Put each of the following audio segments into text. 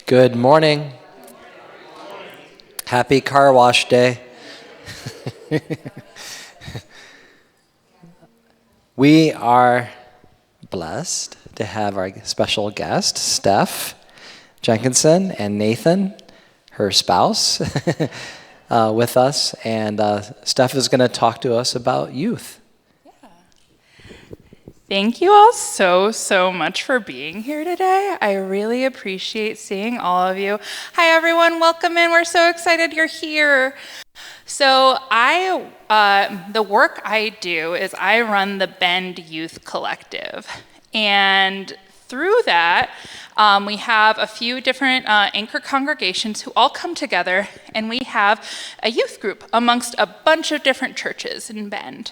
Good morning. Happy car wash day. We are blessed to have our special guest, Stef Jenkinson, and Nathan, her spouse, with us. And Stef is going to talk to us about youth. Thank you all so much for being here today. I really appreciate seeing all of you. Hi everyone, welcome in. We're so excited you're here. So the work I do is I run the Bend Youth Collective. And through that, we have a few different anchor congregations who all come together, and we have a youth group amongst a bunch of different churches in Bend.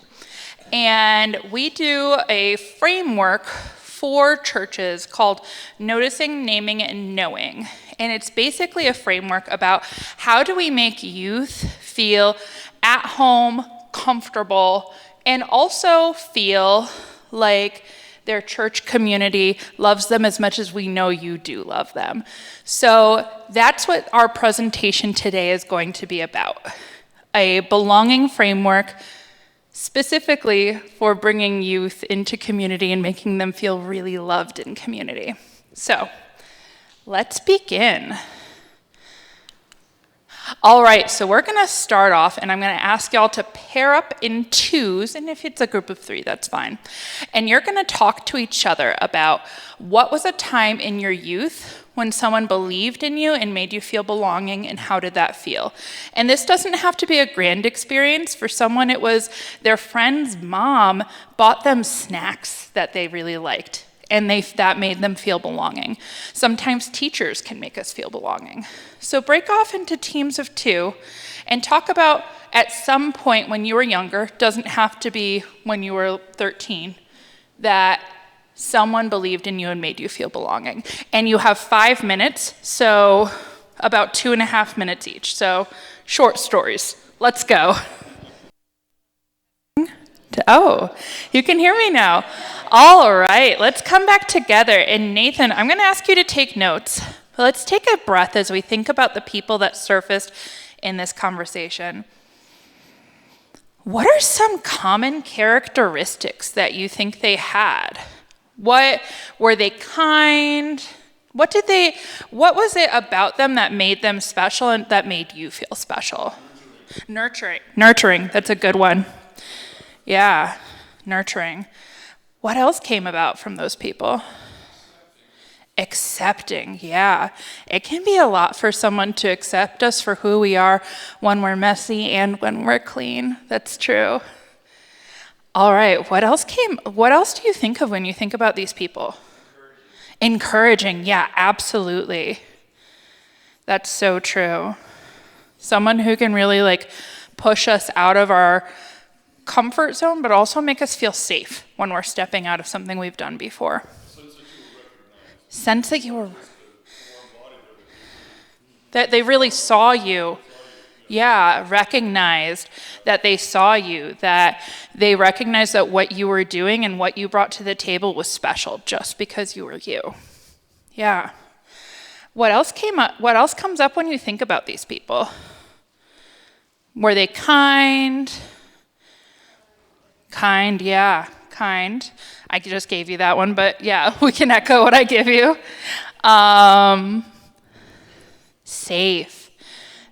And we do a framework for churches called Noticing, Naming, and Knowing. And it's basically a framework about how do we make youth feel at home, comfortable, and also feel like their church community loves them as much as we know you do love them. So that's what our presentation today is going to be about. A belonging framework specifically for bringing youth into community and making them feel really loved in community. So, let's begin. All right, so we're gonna start off, and I'm gonna ask y'all to pair up in twos, and if it's a group of three, that's fine. And you're gonna talk to each other about what was a time in your youth when someone believed in you and made you feel belonging, and how did that feel? And this doesn't have to be a grand experience. For someone, it was their friend's mom bought them snacks that they really liked, and that made them feel belonging. Sometimes teachers can make us feel belonging. So break off into teams of two and talk about at some point when you were younger, doesn't have to be when you were 13, that someone believed in you and made you feel belonging. And you have 5 minutes, so about 2.5 minutes each. So short stories. Let's go. Oh, you can hear me now. All right, let's come back together. And Nathan, I'm going to ask you to take notes. But let's take a breath as we think about the people that surfaced in this conversation. What are some common characteristics that you think they had? What were they kind? What was it about them that made them special and that made you feel special? Nurturing, that's a good one. Yeah, nurturing. What else came about from those people? Accepting, yeah. It can be a lot for someone to accept us for who we are when we're messy and when we're clean. That's true. All right, what else do you think of when you think about these people? Encouraging, yeah, absolutely. That's so true. Someone who can really push us out of our comfort zone, but also make us feel safe when we're stepping out of something we've done before. Sense that you were that they really saw you. Yeah, recognized that they saw you, that they recognized that what you were doing and what you brought to the table was special just because you were you. Yeah. What else comes up when you think about these people? Were they kind? Kind, yeah, kind. I just gave you that one, but yeah, we can echo what I give you. Safe.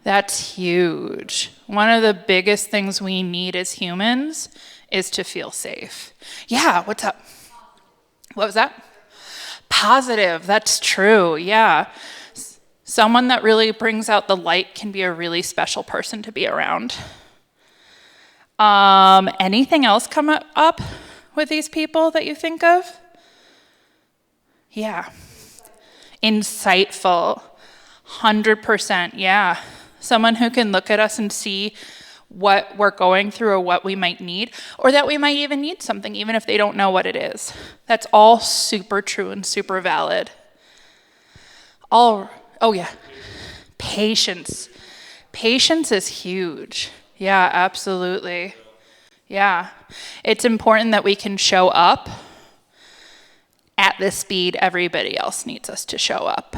That's huge. One of the biggest things we need as humans is to feel safe. Yeah, what's up? What was that? Positive, that's true, yeah. Someone that really brings out the light can be a really special person to be around. Anything else come up with these people that you think of? Yeah. Insightful, 100%, yeah. Someone who can look at us and see what we're going through or what we might need, or that we might even need something, even if they don't know what it is. That's all super true and super valid. Oh yeah, patience. Patience is huge. Yeah, absolutely. Yeah, it's important that we can show up at the speed everybody else needs us to show up.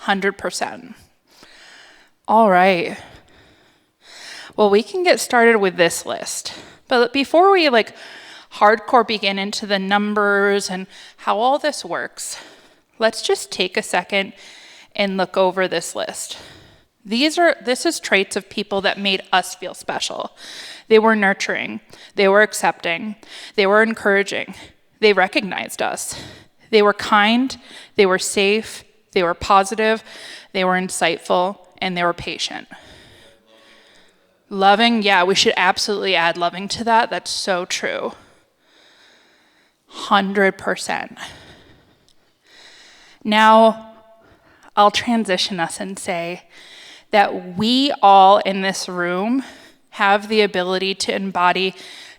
100%. All right. Well, we can get started with this list. But before we hardcore begin into the numbers and how all this works, let's just take a second and look over this list. This is traits of people that made us feel special. They were nurturing, they were accepting, they were encouraging, they recognized us. They were kind, they were safe, they were positive, they were insightful, and they were patient. Loving, yeah, we should absolutely add loving to that. That's so true. 100%. Now, I'll transition us and say that we all in this room have the ability to embody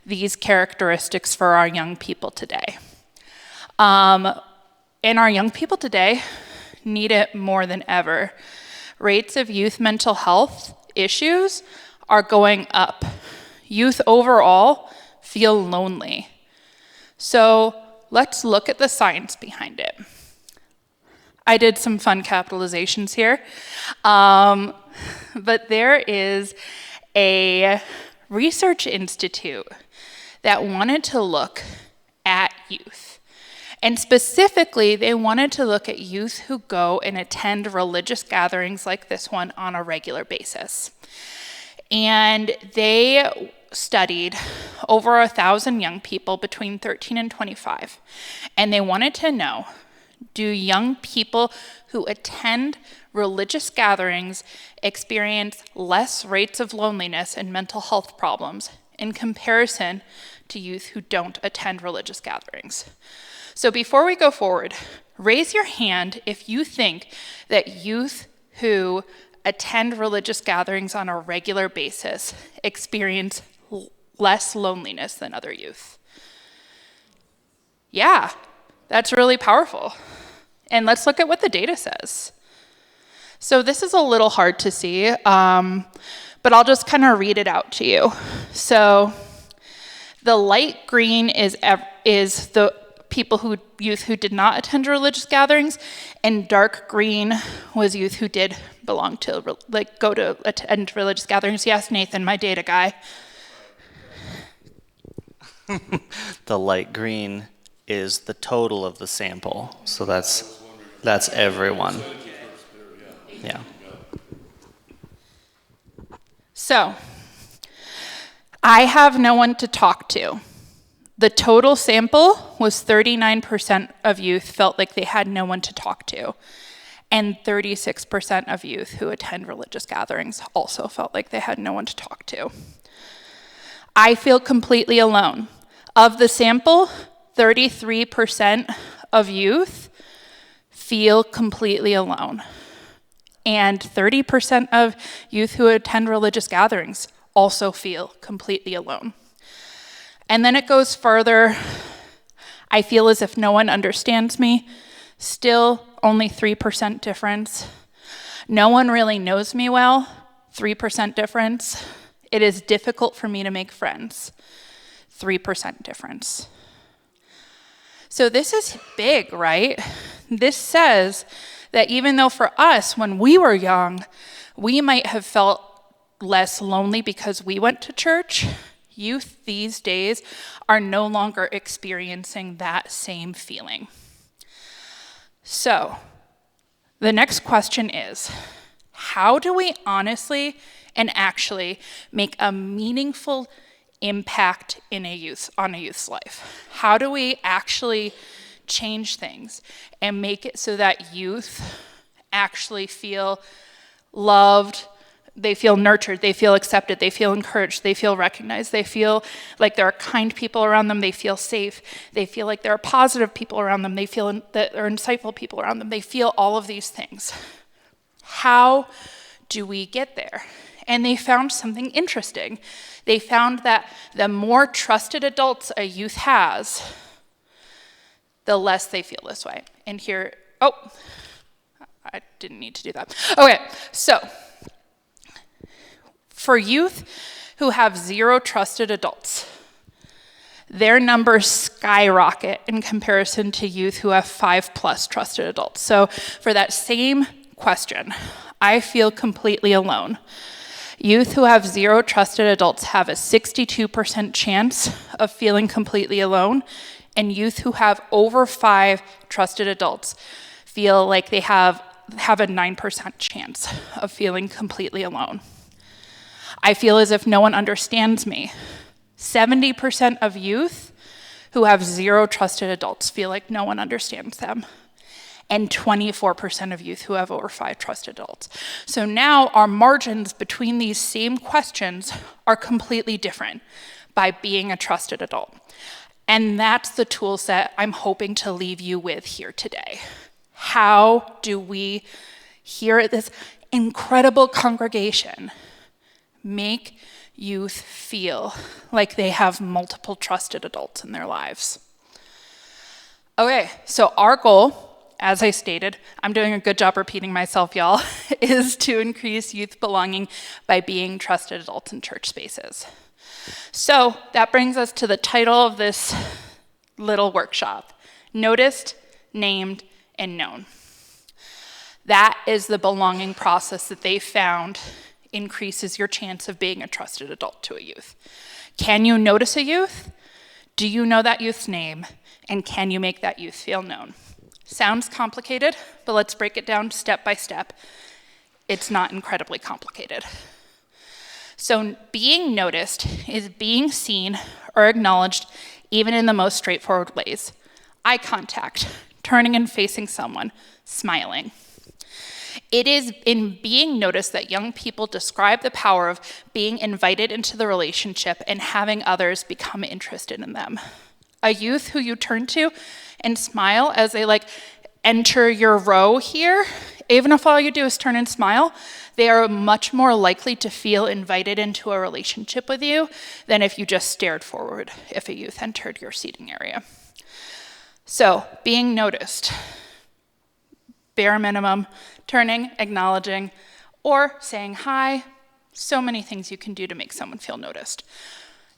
these characteristics for our young people today. And our young people today need it more than ever. Rates of youth mental health issues are going up. Youth overall feel lonely. So let's look at the science behind it. I did some fun capitalizations here. But there is a research institute that wanted to look at youth. And specifically, they wanted to look at youth who go and attend religious gatherings like this one on a regular basis. And they studied over 1,000 young people between 13 and 25. And they wanted to know, do young people who attend religious gatherings experience less rates of loneliness and mental health problems in comparison to youth who don't attend religious gatherings? So before we go forward, raise your hand if you think that youth who attend religious gatherings on a regular basis experience less loneliness than other youth. Yeah, that's really powerful. And let's look at what the data says. So this is a little hard to see, but I'll just kind of read it out to you. So the light green is the youth who did not attend religious gatherings, and dark green was youth who did belong to, go to attend religious gatherings. Yes, Nathan, my data guy. The light green is the total of the sample, so that's everyone. Yeah. So, I have no one to talk to. The total sample was 39% of youth felt like they had no one to talk to, and 36% of youth who attend religious gatherings also felt like they had no one to talk to. I feel completely alone. Of the sample, 33% of youth feel completely alone, and 30% of youth who attend religious gatherings also feel completely alone. And then it goes further. I feel as if no one understands me. Still only 3% difference. No one really knows me well. 3% difference. It is difficult for me to make friends. 3% difference. So this is big, right? This says that even though for us, when we were young, we might have felt less lonely because we went to church, youth these days are no longer experiencing that same feeling. So, the next question is, how do we honestly and actually make a meaningful impact on a youth's life? How do we actually change things and make it so that youth actually feel loved, they feel nurtured, they feel accepted, they feel encouraged, they feel recognized, they feel like there are kind people around them, they feel safe, they feel like there are positive people around them, they feel that there are insightful people around them, they feel all of these things. How do we get there? And they found something interesting. They found that the more trusted adults a youth has, the less they feel this way. And here, I didn't need to do that. Okay, so for youth who have 0 trusted adults, their numbers skyrocket in comparison to youth who have 5+ trusted adults. So for that same question. I feel completely alone. Youth who have 0 trusted adults have a 62% chance of feeling completely alone, and youth who have over 5 trusted adults feel like they have a 9% chance of feeling completely alone. I feel as if no one understands me. 70% of youth who have 0 trusted adults feel like no one understands them, and 24% of youth who have over 5 trusted adults. So now our margins between these same questions are completely different by being a trusted adult. And that's the tool set I'm hoping to leave you with here today. How do we, here at this incredible congregation, make youth feel like they have multiple trusted adults in their lives? Okay, so our goal, as I stated, I'm doing a good job repeating myself, y'all, is to increase youth belonging by being trusted adults in church spaces. So that brings us to the title of this little workshop: Noticed, Named, and Known. That is the belonging process that they found increases your chance of being a trusted adult to a youth. Can you notice a youth? Do you know that youth's name? And can you make that youth feel known? Sounds complicated, but let's break it down step by step. It's not incredibly complicated. So being noticed is being seen or acknowledged even in the most straightforward ways. Eye contact, turning and facing someone, smiling. It is in being noticed that young people describe the power of being invited into the relationship and having others become interested in them. A youth who you turn to and smile as they enter your row here, even if all you do is turn and smile, they are much more likely to feel invited into a relationship with you than if you just stared forward if a youth entered your seating area. So, being noticed, bare minimum, turning, acknowledging, or saying hi. So many things you can do to make someone feel noticed.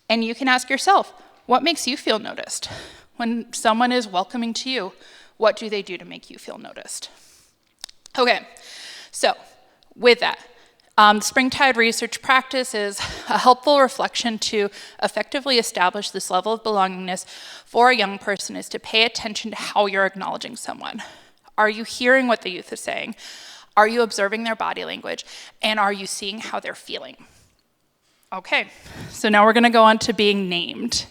And you can ask yourself, what makes you feel noticed? When someone is welcoming to you, what do they do to make you feel noticed? Okay, so with that, Springtide research practice is a helpful reflection to effectively establish this level of belongingness for a young person is to pay attention to how you're acknowledging someone. Are you hearing what the youth is saying? Are you observing their body language? And are you seeing how they're feeling? Okay, so now we're gonna go on to being named,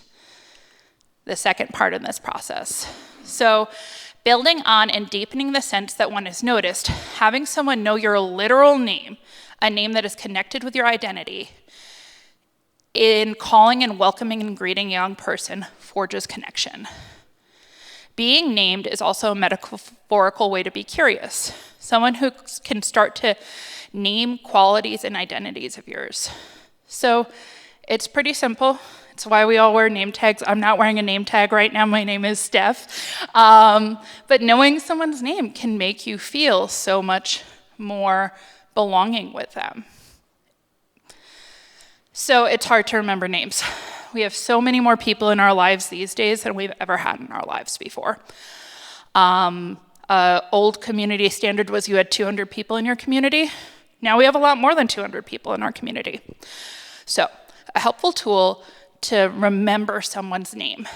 the second part in this process. So building on and deepening the sense that one is noticed, having someone know your literal name, a name that is connected with your identity, in calling and welcoming and greeting a young person forges connection. Being named is also a metaphorical way to be curious. Someone who can start to name qualities and identities of yours. So it's pretty simple. It's why we all wear name tags. I'm not wearing a name tag right now. My name is Stef. But knowing someone's name can make you feel so much more belonging with them. So it's hard to remember names. We have so many more people in our lives these days than we've ever had in our lives before. Old community standard was you had 200 people in your community. Now we have a lot more than 200 people in our community. So a helpful tool to remember someone's name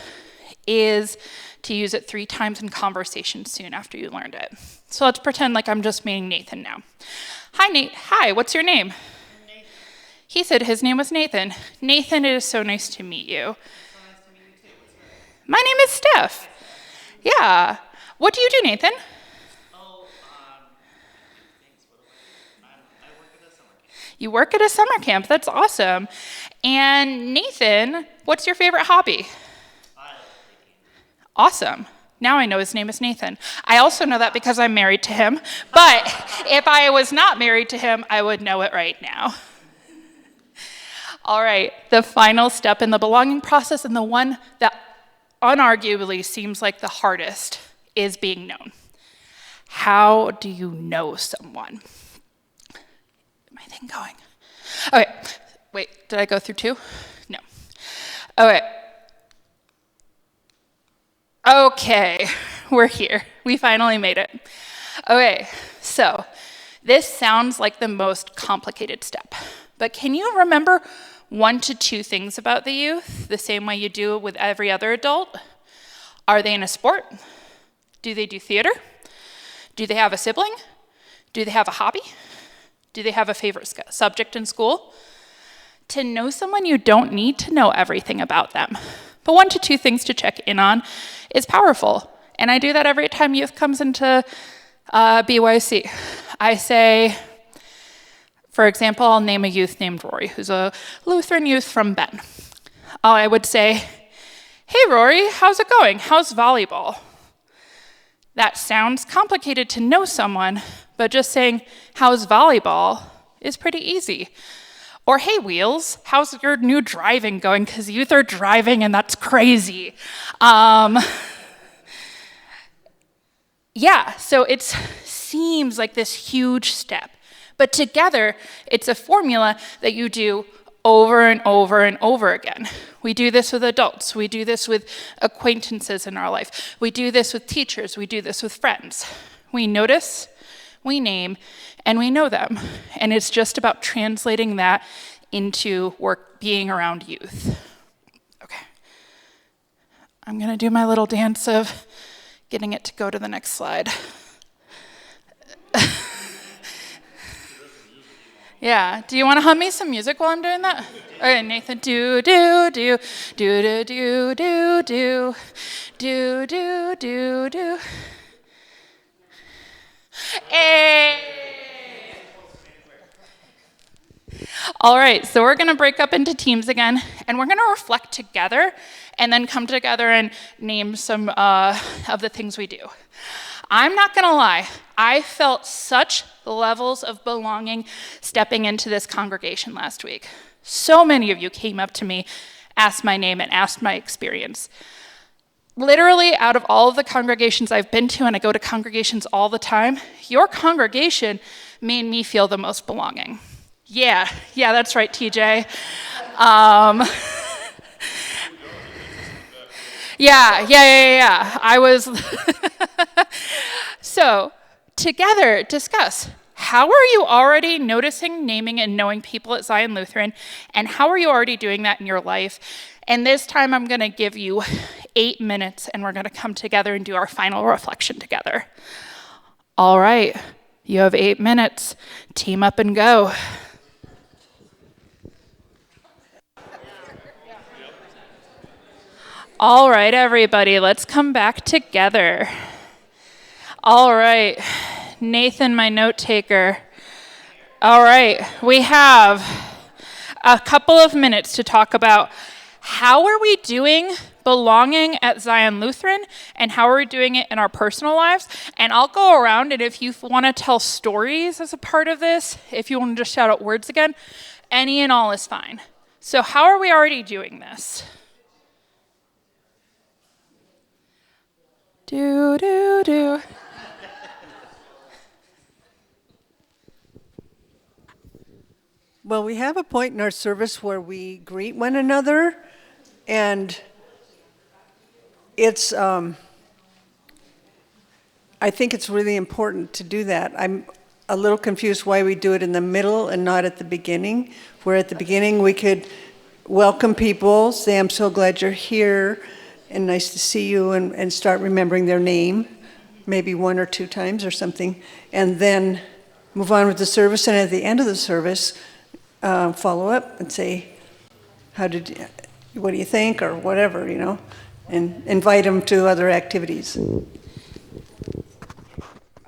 is to use it 3 times in conversation soon after you learned it. So let's pretend like I'm just meeting Nathan now. Hi, Nate. Hi, what's your name? Nathan. He said his name was Nathan. Nathan, it is so nice to meet you. So nice to meet you too. What's your name? My name is Stef. Yeah. What do you do, Nathan? I work at a summer camp. You work at a summer camp. That's awesome. And Nathan, what's your favorite hobby? I like baking. Awesome. Now I know his name is Nathan. I also know that because I'm married to him. But if I was not married to him, I would know it right now. All right, the final step in the belonging process, and the one that unarguably seems like the hardest, is being known. How do you know someone? My thing going? Okay, wait, did I go through 2? No. Okay, we're here. We finally made it. Okay, so This sounds like the most complicated step, but can you remember 1 to 2 things about the youth the same way you do with every other adult? Are they in a sport? Do they do theater? Do they have a sibling? Do they have a hobby? Do they have a favorite subject in school? To know someone, you don't need to know everything about them, but 1 to 2 things to check in on is powerful. And I do that every time youth comes into BYC. I say, for example, I'll name a youth named Rory, who's a Lutheran youth from Ben. I would say, hey Rory, how's it going? How's volleyball? That sounds complicated to know someone, but just saying, how's volleyball is pretty easy. Or, hey Wheels, how's your new driving going? Because youth are driving and that's crazy. Yeah, so it seems like this huge step, but together it's a formula that you do over and over and over again. We do this with adults, we do this with acquaintances in our life, we do this with teachers, we do this with friends. We notice, we name, and we know them. And it's just about translating that into being around youth. Okay. I'm gonna do my little dance of getting it to go to the next slide. Yeah, do you want to hum me some music while I'm doing that? All right, Nathan, do, do, do, do, do, do, do, do, do, do, do, do. Hey! All right, so we're gonna break up into teams again, and we're gonna reflect together, and then come together and name some of the things we do. I'm not gonna lie, I felt such levels of belonging stepping into this congregation last week. So many of you came up to me, asked my name, and asked my experience. Literally, out of all of the congregations I've been to, and I go to congregations all the time, your congregation made me feel the most belonging. Yeah, that's right, TJ. Yeah. I was. So, together, discuss. How are you already noticing, naming, and knowing people at Zion Lutheran? And how are you already doing that in your life? And this time I'm going to give you 8 minutes, and we're going to come together and do our final reflection together. All right, you have 8 minutes. Team up and go. All right, everybody, let's come back together. All right, Nathan, my note taker. All right, we have a couple of minutes to talk about how are we doing belonging at Zion Lutheran, and how are we doing it in our personal lives? And I'll go around, and if you want to tell stories as a part of this, if you want to just shout out words again, any and all is fine. So how are we already doing this? Do. Well, we have a point in our service where we greet one another, and it's, I think it's really important to do that. I'm a little confused why we do it in the middle and not at the beginning, where at the beginning we could welcome people, say, I'm so glad you're here, and nice to see you, and start remembering their name, maybe 1 or 2 times or something, and then move on with the service, and at the end of the service, follow up and say, what do you think, or whatever, and invite them to other activities. Oh,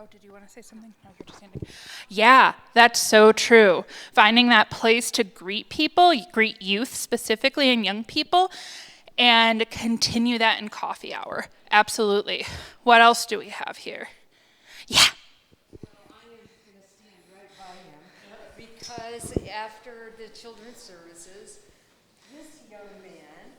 did you want to say something? No, you're just standing. Yeah, that's so true. Finding that place to greet people, greet youth specifically and young people, and continue that in coffee hour. Absolutely. What else do we have here? Yeah. I'm going to stand right by him because after the children's services, this young man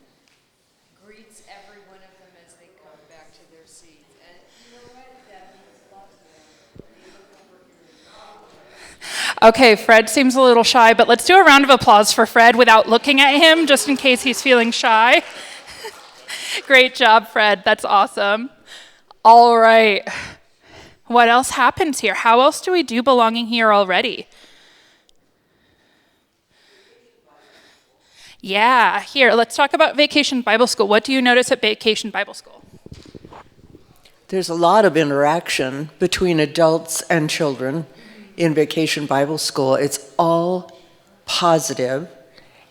greets every one of them as they come back to their seats. And you know what? That means a lot to them. They look over here. Okay, Fred seems a little shy, but let's do a round of applause for Fred without looking at him, just in case he's feeling shy. Great job, Fred. That's awesome. All right. What else happens here? How else do we do belonging here already? Yeah, here, let's talk about Vacation Bible School. What do you notice at Vacation Bible School? There's a lot of interaction between adults and children in Vacation Bible School. It's all positive,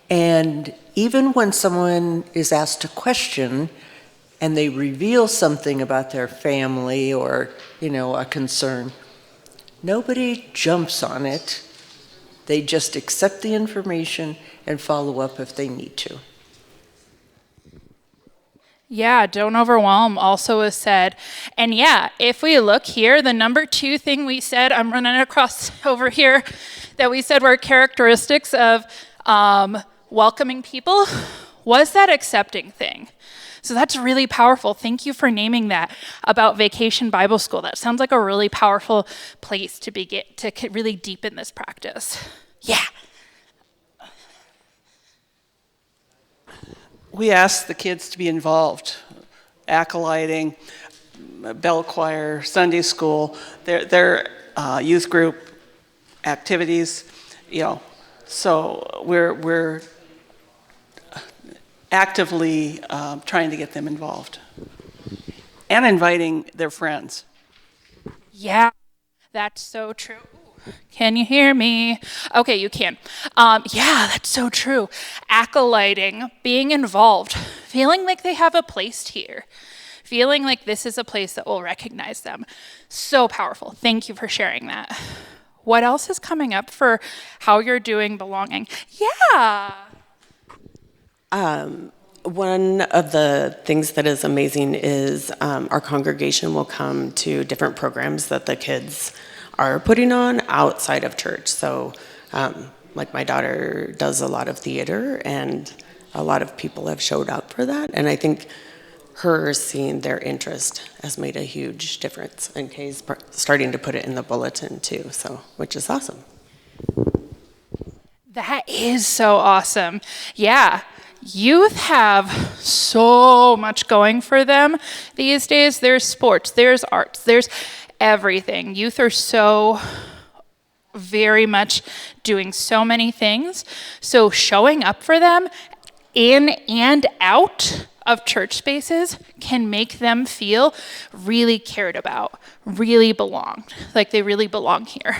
and even when someone is asked a question and they reveal something about their family or, a concern, nobody jumps on it. They just accept the information and follow up if they need to. Yeah, don't overwhelm also is said. And yeah, if we look here, the number 2 thing we said, I'm running across over here, that we said were characteristics of welcoming people, was that accepting thing. So that's really powerful. Thank you for naming that about Vacation Bible School. That sounds like a really powerful place to begin to really deepen this practice. Yeah. We ask the kids to be involved, acolyting, bell choir, Sunday school, their youth group activities, So we're actively trying to get them involved and inviting their friends. Yeah, that's so true. Can you hear me? Okay, you can. Yeah, that's so true. Acolyting, being involved, feeling like they have a place here, feeling like this is a place that will recognize them. So powerful. Thank you for sharing that. What else is coming up for how you're doing belonging? Yeah. One of the things that is amazing is our congregation will come to different programs that the kids are putting on outside of church. So like my daughter does a lot of theater, and a lot of people have showed up for that. And I think her seeing their interest has made a huge difference. And Kay's starting to put it in the bulletin too, so which is awesome. That is so awesome. Yeah. Youth have so much going for them these days. There's sports, there's arts, there's everything. Youth are so very much doing so many things. So showing up for them in and out of church spaces can make them feel really cared about, really belong, like they really belong here.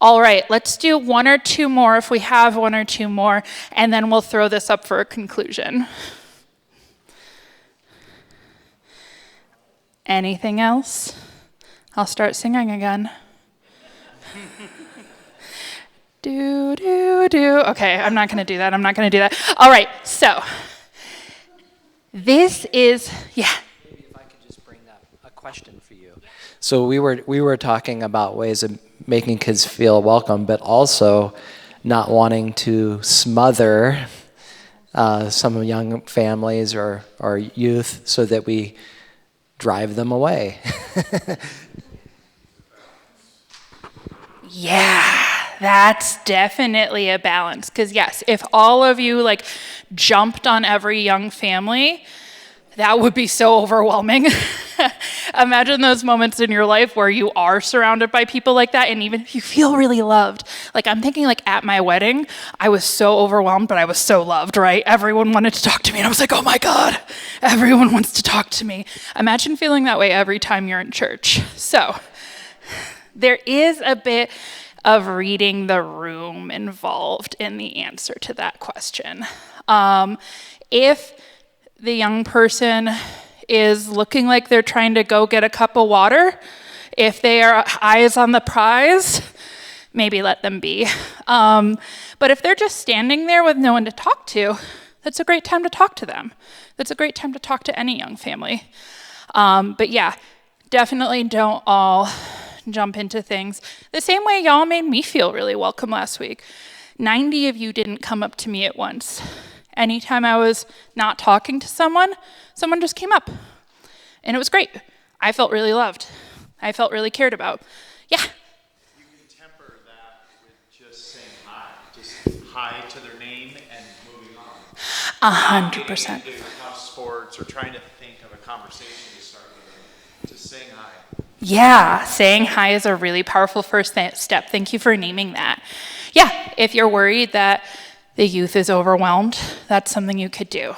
All right, let's do 1 or 2 more if we have 1 or 2 more, and then we'll throw this up for a conclusion. Anything else? I'll start singing again. Do, do, do. Okay, I'm not gonna do that. All right, so this is, yeah. Maybe if I could just bring up a question for you. So we were talking about ways of making kids feel welcome, but also not wanting to smother some young families or youth so that we drive them away. Yeah, that's definitely a balance. Because yes, if all of you jumped on every young family, that would be so overwhelming. Imagine those moments in your life where you are surrounded by people like that, and even if you feel really loved. I'm thinking at my wedding, I was so overwhelmed, but I was so loved, right? Everyone wanted to talk to me, and I was like, oh my God, everyone wants to talk to me. Imagine feeling that way every time you're in church. So there is a bit of reading the room involved in the answer to that question. If the young person is looking like they're trying to go get a cup of water, if they are eyes on the prize, maybe let them be. But if they're just standing there with no one to talk to, that's a great time to talk to them. That's a great time to talk to any young family. But yeah, definitely don't all jump into things. The same way y'all made me feel really welcome last week. 90 of you didn't come up to me at once. Anytime I was not talking to someone just came up. And it was great. I felt really loved. I felt really cared about. Yeah. You can temper that with just saying hi. Just hi to their name and moving on. 100%. Not getting into house sports or trying to think of a conversation to start with them. Just saying hi. Yeah, saying hi is a really powerful first step. Thank you for naming that. Yeah, if you're worried that the youth is overwhelmed, that's something you could do.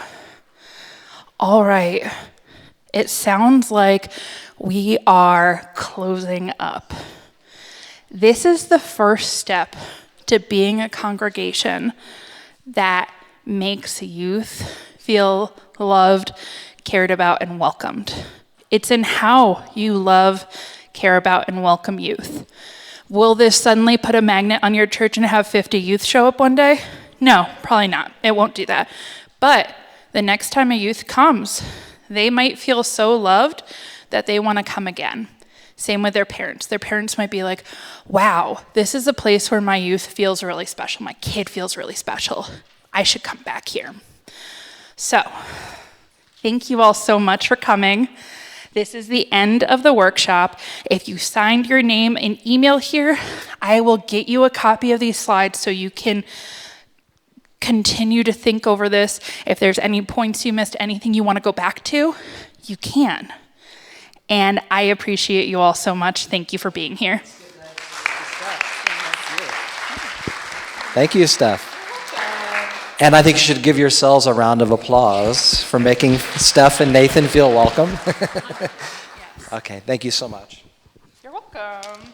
All right, it sounds like we are closing up. This is the first step to being a congregation that makes youth feel loved, cared about, and welcomed. It's in how you love, care about, and welcome youth. Will this suddenly put a magnet on your church and have 50 youth show up one day? No, probably not. It won't do that. But the next time a youth comes, they might feel so loved that they want to come again. Same with their parents. Their parents might be like, wow, this is a place where my youth feels really special. My kid feels really special. I should come back here. So, thank you all so much for coming. This is the end of the workshop. If you signed your name and email here, I will get you a copy of these slides so you can continue to think over this. If there's any points you missed, anything you want to go back to, you can. And I appreciate you all so much. Thank you for being here. Thank you, Steph. And I think you should give yourselves a round of applause for making Steph and Nathan feel welcome. Okay, thank you so much. You're welcome.